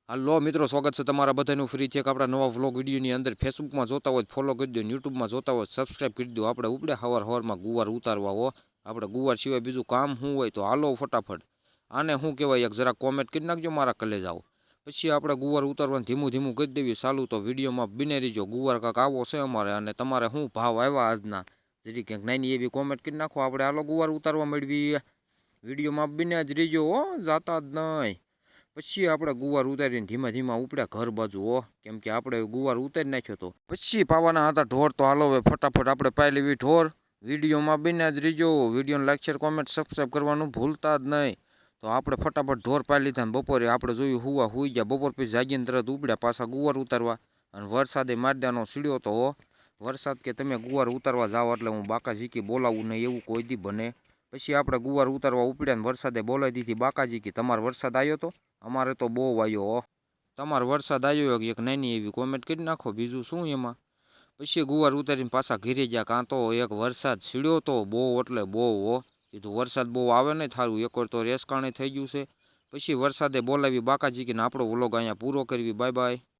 હાલો મિત્રો, સ્વાગત છે તમારા બધાનું ફરીથી એક આપણા નવા વ્લોગ વિડીયોની અંદર. ફેસબુકમાં જોતા હોય ફોલો કરી દો, યુટ્યુબમાં જોતા હોય સબસ્ક્રાઈબ કરી દો. આપણે ઉપડે હવારમાં ગુવાર ઉતારવા હો. આપણે ગુવાર સિવાય બીજું કામ શું હોય તો હાલો ફટાફટ. આને શું કહેવાય એક જરા કોમેન્ટ કરી નાખજો મારા કલેજાઓ. પછી આપણે ગુવાર ઉતારવાનું ધીમું ધીમું કરી દેવી ચાલુ. તો વિડીયોમાં બિને રહીજો. ગુવાર કાંક આવો છે અમારે, અને તમારે શું ભાવ આવ્યા આજના જરી ક્યાંક નાની એવી કોમેન્ટ કરી નાખો. આપણે હાલો ગુવાર ઉતારવા મેળવી. વિડીયોમાં બિને જ રહીજો હો, જાતા જ નહીં. પછી આપણે ગુવાર ઉતારીને ધીમા ધીમા ઉપડ્યા ઘર બાજુ હો, કેમ કે આપણે ગુવાર ઉતારી નાખ્યો તો પછી પાવાના હતા ઢોર. તો હાલો હવે ફટાફટ આપણે પાઈ લેવી ઢોર. વિડીયોમાં બિના જ રીજો. વિડીયોને લાઈક શેર કોમેન્ટ સબસ્ક્રાઈબ કરવાનું ભૂલતા જ નહીં. તો આપણે ફટાફટ ઢોર પાઈ લીધા ને બપોરે આપણે જોયું હુઈ ગયા. બપોર પછી જાગીને તરત ઉપડ્યા પાછા ગુવાર ઉતારવા. અને વરસાદે મારદાનો સીડ્યો તો હો. વરસાદ કે તમે ગુવાર ઉતારવા જાઓ એટલે હું બાકાજીકી બોલાવું નહીં એવું કોઈ દી બને. પછી આપણે ગુવાર ઉતારવા ઉપડ્યા ને વરસાદે બોલાવી દીધી બાકાજીકી. તમારે વરસાદ આવ્યો તો? અમારે તો બહુ આવ્યો હો. તમારે વરસાદ આવ્યો એક નાની એવી કોમેન્ટ કરી નાખો, બીજું શું એમાં. પછી ગુવાર ઉતારીને પાછા ઘીરે ગયા. કાં તો એક વરસાદ સીડ્યો તો બહુ એટલે બહુ હો. કીધું વરસાદ બહુ આવે ને થારું એકવાર તો રેસકાણે થઈ ગયું છે. પછી વરસાદે બોલાવી બાકાજી કે આપણો વ્લોગ અહીંયા પૂરો કરવી. Bye bye.